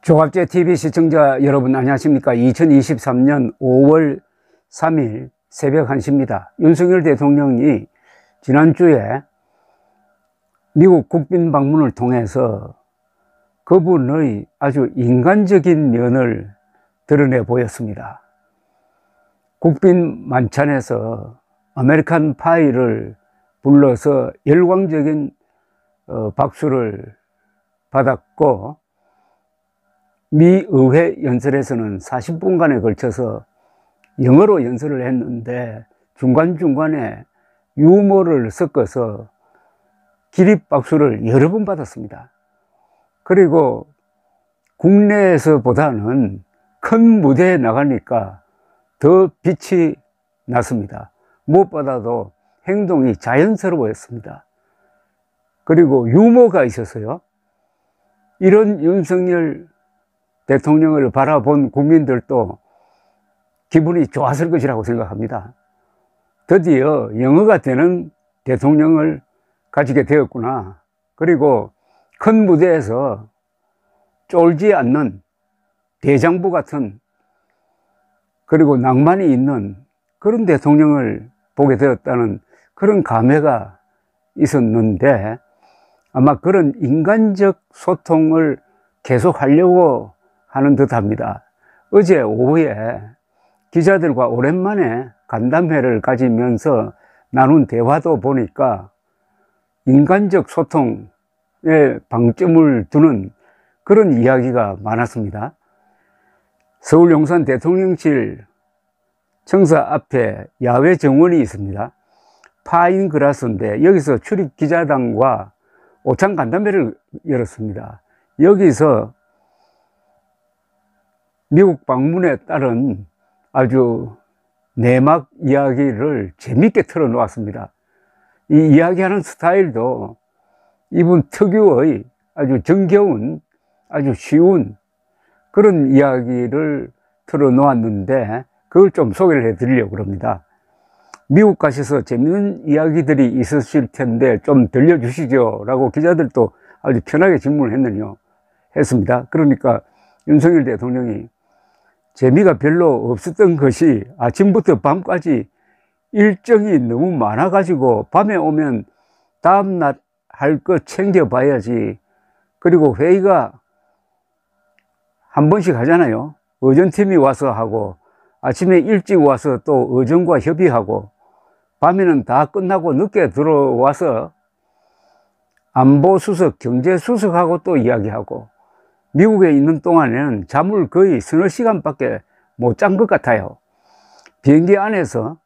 조갑제 TV 시청자 여러분 안녕하십니까? 2023년 5월 3일 새벽 1시입니다. 윤석열 대통령이 지난주에 미국 국빈 방문을 통해서 그분의 아주 인간적인 면을 드러내 보였습니다. 국빈 만찬에서 아메리칸 파이를 불러서 열광적인 박수를 받았고, 미 의회 연설에서는 40분간에 걸쳐서 영어로 연설을 했는데 중간중간에 유머를 섞어서 기립박수를 여러 번 받았습니다. 그리고 국내에서보다는 큰 무대에 나가니까 더 빛이 났습니다. 무엇보다도 행동이 자연스러웠습니다. 그리고 유머가 있었어요. 이런 윤석열 대통령을 바라본 국민들도 기분이 좋았을 것이라고 생각합니다. 드디어 영어가 되는 대통령을 가지게 되었구나. 그리고 큰 무대에서 쫄지 않는 대장부 같은, 그리고 낭만이 있는 그런 대통령을 보게 되었다는 그런 감회가 있었는데, 아마 그런 인간적 소통을 계속 하려고 하는 듯 합니다. 어제 오후에 기자들과 오랜만에 간담회를 가지면서 나눈 대화도 보니까 인간적 소통에 방점을 두는 그런 이야기가 많았습니다. 서울 용산 대통령실 청사 앞에 야외 정원이 있습니다. 파인그라스인데 여기서 출입 기자단과 오찬 간담회를 열었습니다. 여기서 미국 방문에 따른 아주 내막 이야기를 재밌게 틀어놓았습니다. 이 이야기하는 스타일도 이분 특유의 아주 정겨운, 아주 쉬운 그런 이야기를 틀어놓았는데, 그걸 좀 소개를 해드리려고 합니다. 미국 가셔서 재밌는 이야기들이 있으실 텐데 좀 들려주시죠 라고 기자들도 아주 편하게 질문을 했습니다. 그러니까 윤석열 대통령이 재미가 별로 없었던 것이 아침부터 밤까지 일정이 너무 많아가지고 밤에 오면 다음날 할 거 챙겨봐야지. 그리고 회의가 한 번씩 하잖아요. 의전팀이 와서 하고, 아침에 일찍 와서 또 의전과 협의하고, 밤에는 다 끝나고 늦게 들어와서 안보수석, 경제수석하고 또 이야기하고, 미국에 있는 동안에는 잠을 거의 서너 시간밖에 못 잔 것 같아요. 비행기 안에서,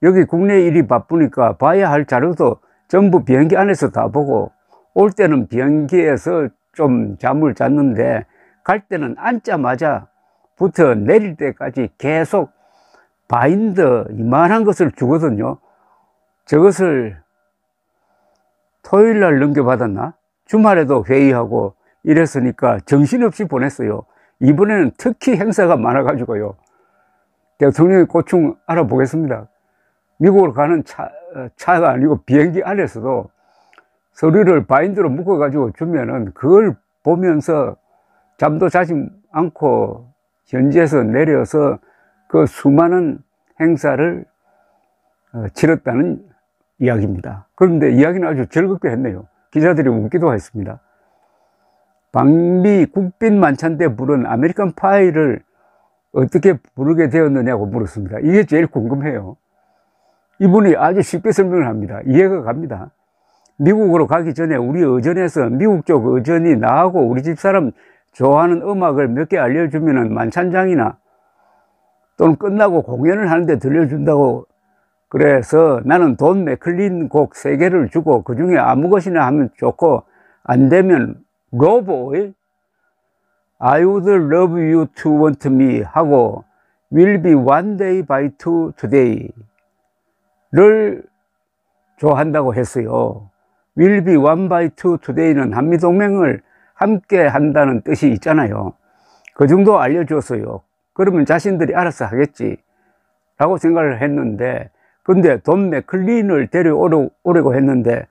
여기 국내 일이 바쁘니까 봐야 할 자료도 전부 비행기 안에서 다 보고, 올 때는 비행기에서 좀 잠을 잤는데 갈 때는 앉자마자부터 내릴 때까지 계속 바인더 이만한 것을 주거든요. 저것을 토요일 날 넘겨받았나? 주말에도 회의하고 이랬으니까 정신없이 보냈어요. 이번에는 특히 행사가 많아가지고요. 대통령의 고충 알아보겠습니다. 미국으로 가는 차가 아니고 비행기 안에서도 서류를 바인드로 묶어가지고 주면은 그걸 보면서 잠도 자지 않고 현지에서 내려서 그 수많은 행사를 치렀다는 이야기입니다. 그런데 이야기는 아주 즐겁게 했네요. 기자들이 웃기도 했습니다. 방미 국빈 만찬 때 부른 아메리칸 파이를 어떻게 부르게 되었느냐고 물었습니다. 이게 제일 궁금해요. 이분이 아주 쉽게 설명을 합니다. 이해가 갑니다. 미국으로 가기 전에 우리 의전에서 미국 쪽 의전이 나하고 우리 집사람 좋아하는 음악을 몇 개 알려주면은 만찬장이나 또는 끝나고 공연을 하는데 들려준다고. 그래서 나는 돈 맥클린 곡 3개를 주고 그 중에 아무 것이나 하면 좋고, 안 되면 로보의 I would love you to want me 하고 will be one day by two today 를 좋아한다고 했어요. will be one by two today는 한미동맹을 함께 한다는 뜻이 있잖아요. 그 정도 알려줬어요. 그러면 자신들이 알아서 하겠지 라고 생각을 했는데, 근데 돈 맥클린을 데려오려고 했는데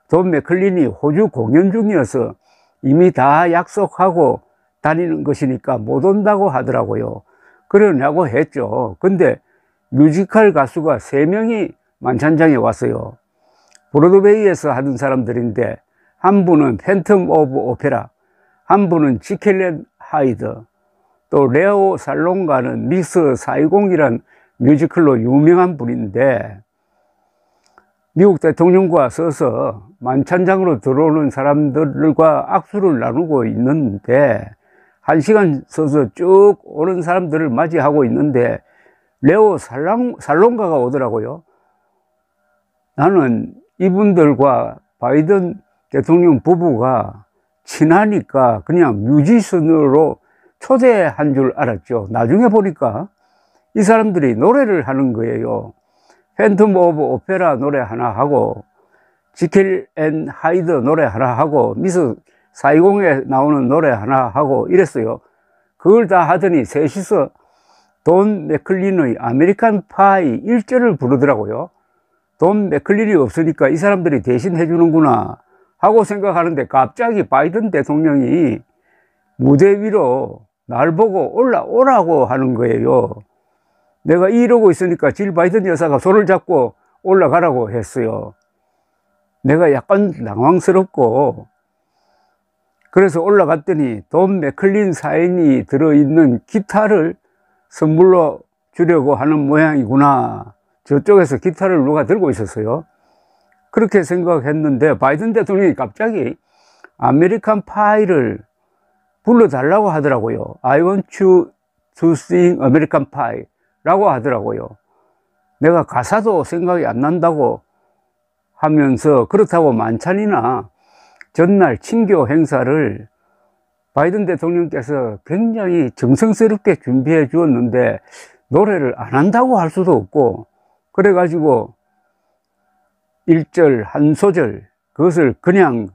돈 맥클린이 호주 공연 중이어서 이미 다 약속하고 다니는 것이니까 못 온다고 하더라고요. 그러냐고 했죠. 근데 뮤지컬 가수가 3명이 만찬장에 왔어요. 브로드웨이에서 하던 사람들인데, 한 분은 팬텀 오브 오페라, 한 분은 지켈 앤 하이드, 또 레오 살롱가는 미스 사이공이란 뮤지컬로 유명한 분인데, 미국 대통령과 서서 만찬장으로 들어오는 사람들과 악수를 나누고 있는데, 1시간 서서 쭉 오는 사람들을 맞이하고 있는데 레오 살롱가가 오더라고요. 나는 이분들과 바이든 대통령 부부가 친하니까 그냥 뮤지션으로 초대한 줄 알았죠. 나중에 보니까 이 사람들이 노래를 하는 거예요. 팬텀 오브 오페라 노래 하나 하고, 지켈 앤 하이드 노래 하나 하고, 미스 사이공에 나오는 노래 하나 하고 이랬어요. 그걸 다 하더니 셋이서 돈 맥클린의 아메리칸 파이 1절을 부르더라고요. 돈 맥클린이 없으니까 이 사람들이 대신 해주는구나 하고 생각하는데, 갑자기 바이든 대통령이 무대 위로 날 보고 올라오라고 하는 거예요. 내가 이러고 있으니까 질 바이든 여사가 손을 잡고 올라가라고 했어요. 내가 약간 당황스럽고, 그래서 올라갔더니 돈 맥클린 사인이 들어있는 기타를 선물로 주려고 하는 모양이구나. 저쪽에서 기타를 누가 들고 있었어요. 그렇게 생각했는데 바이든 대통령이 갑자기 아메리칸 파이를 불러달라고 하더라고요. I want you to sing American Pie 라고 하더라고요. 내가 가사도 생각이 안 난다고 하면서, 그렇다고 만찬이나 전날 친교 행사를 바이든 대통령께서 굉장히 정성스럽게 준비해 주었는데 노래를 안 한다고 할 수도 없고, 그래가지고 1절 한 소절 그것을 그냥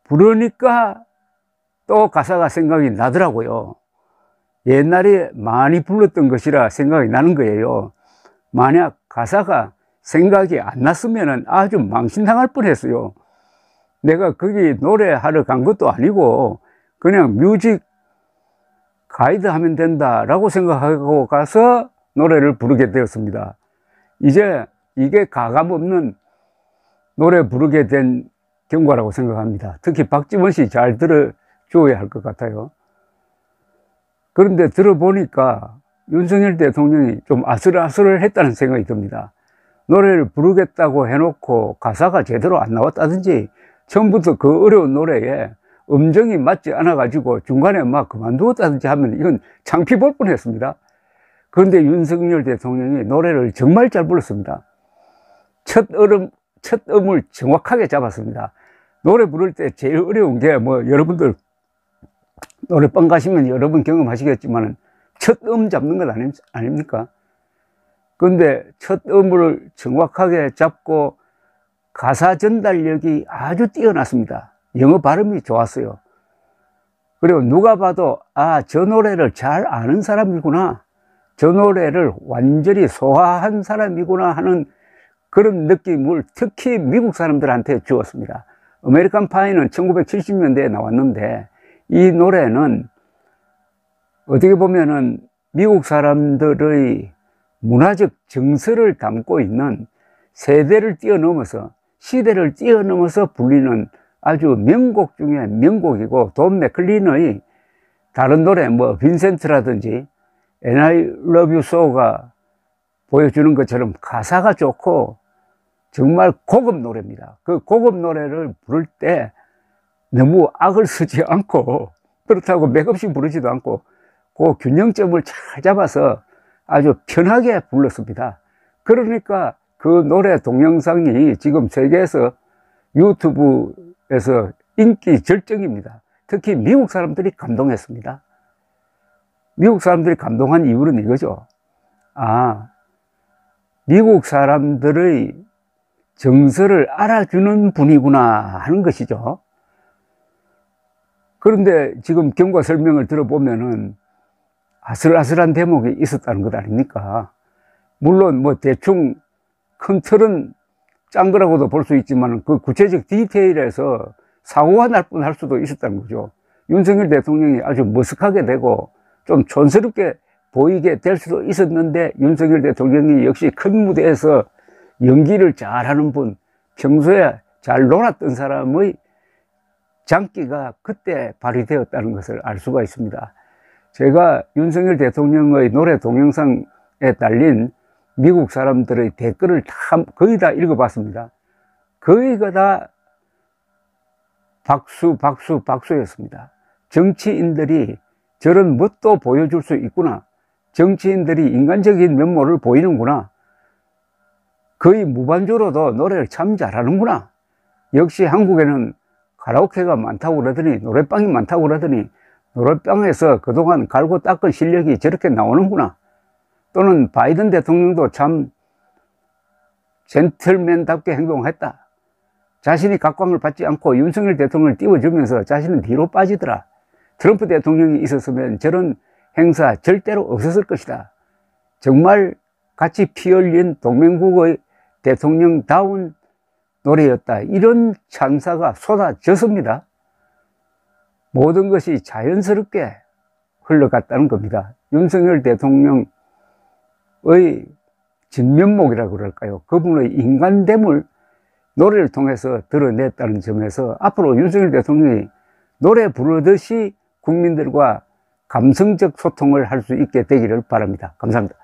부르니까 또 가사가 생각이 나더라고요. 옛날에 많이 불렀던 것이라 생각이 나는 거예요. 만약 가사가 생각이 안 났으면 아주 망신당할 뻔했어요. 내가 거기 노래하러 간 것도 아니고 그냥 뮤직 가이드 하면 된다라고 생각하고 가서 노래를 부르게 되었습니다. 이제 이게 가감 없는 노래 부르게 된 경과라고 생각합니다. 특히 박지원 씨 잘 들어줘야 할 것 같아요. 그런데 들어보니까 윤석열 대통령이 좀 아슬아슬했다는 생각이 듭니다. 노래를 부르겠다고 해놓고 가사가 제대로 안 나왔다든지, 처음부터 그 어려운 노래에 음정이 맞지 않아가지고 중간에 막 그만두었다든지 하면 이건 창피 볼 뻔했습니다. 그런데 윤석열 대통령이 노래를 정말 잘 불렀습니다. 첫 음을 정확하게 잡았습니다. 노래 부를 때 제일 어려운 게 여러분들 노래방 가시면 여러분 경험하시겠지만 첫 음 잡는 것 아닙니까? 그런데 첫 음을 정확하게 잡고 가사 전달력이 아주 뛰어났습니다. 영어 발음이 좋았어요. 그리고 누가 봐도 저 노래를 잘 아는 사람이구나, 저 노래를 완전히 소화한 사람이구나 하는 그런 느낌을 특히 미국 사람들한테 주었습니다. 아메리칸 파이는 1970년대에 나왔는데 이 노래는 어떻게 보면은 미국 사람들의 문화적 정서를 담고 있는, 세대를 뛰어넘어서 시대를 뛰어넘어서 불리는 아주 명곡 중에 명곡이고, 돈 맥클린의 다른 노래 빈센트라든지 And I Love You So가 보여주는 것처럼 가사가 좋고 정말 고급 노래입니다. 그 고급 노래를 부를 때 너무 악을 쓰지 않고, 그렇다고 맥없이 부르지도 않고 그 균형점을 잘 잡아서 아주 편하게 불렀습니다. 그러니까 그 노래 동영상이 지금 세계에서 유튜브에서 인기 절정입니다. 특히 미국 사람들이 감동했습니다. 미국 사람들이 감동한 이유는 이거죠. 미국 사람들의 정서를 알아주는 분이구나 하는 것이죠. 그런데 지금 경과 설명을 들어보면은 아슬아슬한 대목이 있었다는 것 아닙니까? 물론 대충 큰 틀은 짠 거라고도 볼 수 있지만 그 구체적 디테일에서 사고가 날 뻔할 수도 있었다는 거죠. 윤석열 대통령이 아주 머쓱하게 되고 좀 촌스럽게 보이게 될 수도 있었는데, 윤석열 대통령이 역시 큰 무대에서 연기를 잘하는 분, 평소에 잘 놀았던 사람의 장기가 그때 발휘되었다는 것을 알 수가 있습니다. 제가 윤석열 대통령의 노래 동영상에 달린 미국 사람들의 댓글을 거의 다 읽어봤습니다. 거의 다 박수였습니다. 정치인들이 저런 멋도 보여줄 수 있구나. 정치인들이 인간적인 면모를 보이는구나. 거의 무반주로도 노래를 참 잘하는구나. 역시 한국에는 카라오케가 많다고 그러더니, 노래방이 많다고 그러더니, 노래방에서 그동안 갈고 닦은 실력이 저렇게 나오는구나. 또는 바이든 대통령도 참 젠틀맨답게 행동했다. 자신이 각광을 받지 않고 윤석열 대통령을 띄워주면서 자신은 뒤로 빠지더라. 트럼프 대통령이 있었으면 저런 행사 절대로 없었을 것이다. 정말 같이 피 흘린 동맹국의 대통령다운 노래였다. 이런 찬사가 쏟아졌습니다. 모든 것이 자연스럽게 흘러갔다는 겁니다. 윤석열 대통령의 진면목이라고 그럴까요? 그분의 인간됨을 노래를 통해서 드러냈다는 점에서 앞으로 윤석열 대통령이 노래 부르듯이 국민들과 감성적 소통을 할 수 있게 되기를 바랍니다. 감사합니다.